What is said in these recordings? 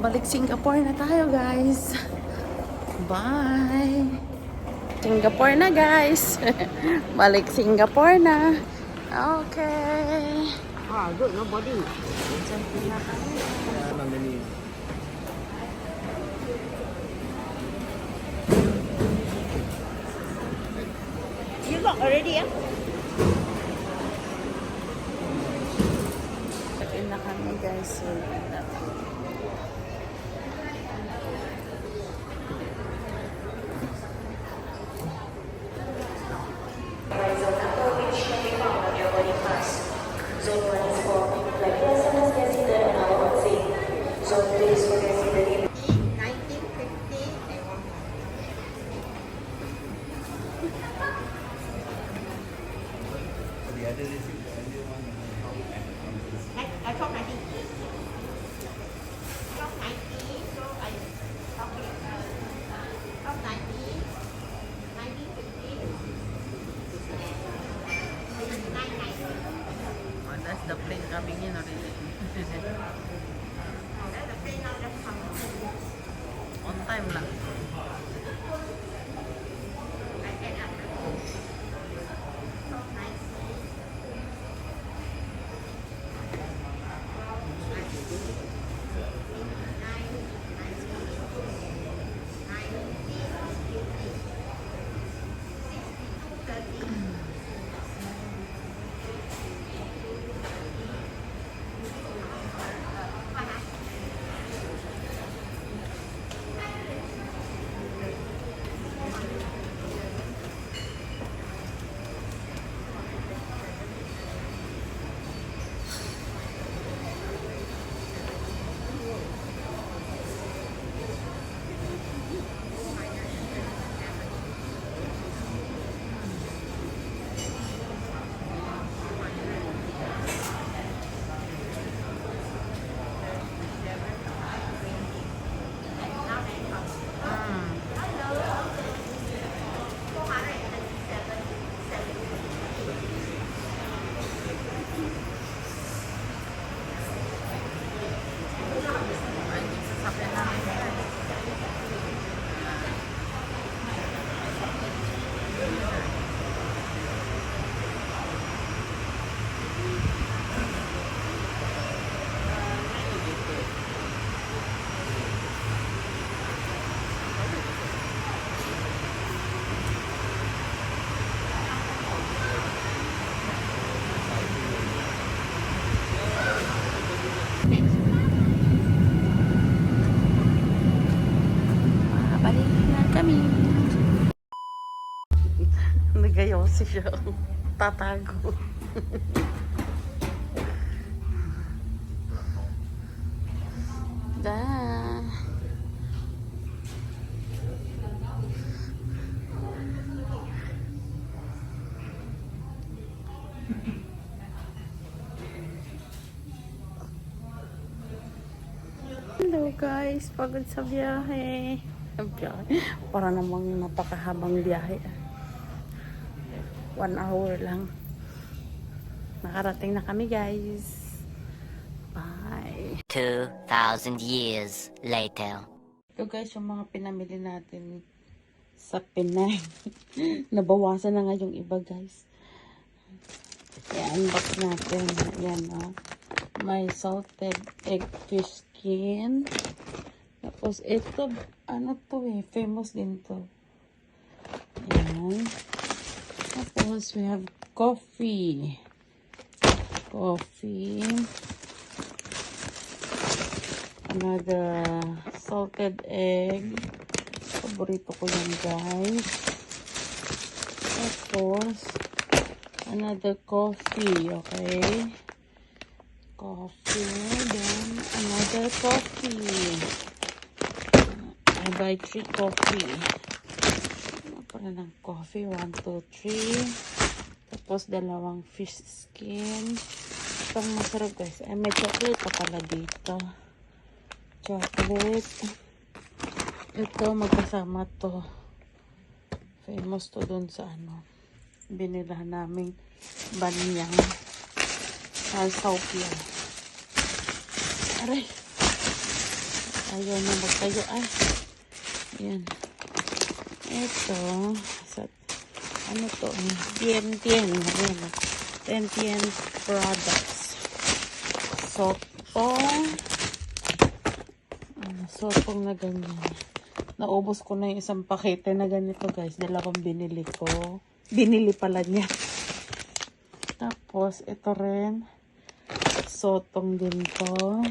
Balik Singapore na tayo, guys. Bye! Singapore na, guys. Balik Singapore na. Okay. Good, no body. You lock already, yeah? Check-in na kami, guys. So, I talk 90. Talk 90, so I talk 90, 90, 50, oh, that's the plane coming in already. the plane now just come. On time lang. I get up. Talk 90. Balik na kami. Nagayosi siya. Tatago. Da. Hello guys, pagod sa biyahe. Para namang napakahabang biyahe. 1 hour lang. Nakarating na kami guys. Bye. 2,000 years later. Ito guys, yung mga pinamili natin sa Penang. Nabawasan na nga yung iba guys. I-unbox natin. Ayan o. May salted egg fish skin. Tapos ito, ano to eh, famous din to. Ayan. Tapos we have coffee. Coffee. Another salted egg. Paborito ko yan guys. Tapos another coffee, okay? Coffee, then another coffee. I buy 3 coffee. Ano pa na ng coffee? 1, 2, 3. Tapos dalawang fish skin. Itong masarap guys. Ay, may chocolate pa pala dito. Chocolate. Ito, magkasama to. Famous to dun sa ano. Binilahan namin banyang. Salsopia. Aray. Ayaw na magtayo. Ay, yan. Ito, sa, ano to? Tien. Ayan, Tien products. Sotong na ganyan. Naubos ko na yung isang pakete na ganito, guys. Dalawang binili ko. Binili pala niya. Tapos, ito rin. Sotong din to.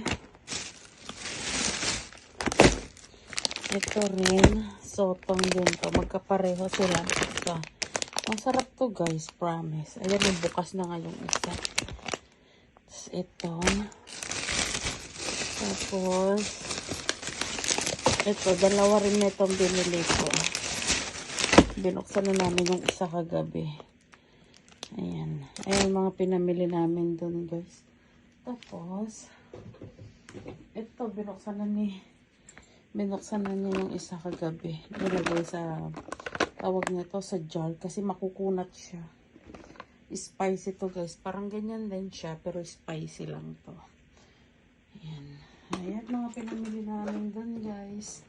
Ito rin. Sotong din to. Magkapareho sila. Ito. Ang sarap to, guys. Promise. Ayan, bukas na nga yung isa. Tapos, ito. Tapos, ito. Dalawa rin na itong binili ko. Binuksan na namin yung isa kagabi. Ayan. Ayan mga pinamili namin dun, guys. Tapos, ito. Binuksan na niya yung isa kagabi. Nilagay sa, tawag nito sa jar. Kasi makukunat siya. Spicy to, guys. Parang ganyan din siya. Pero spicy lang to. Ayan. Ayan mga pinamili namin dun, guys.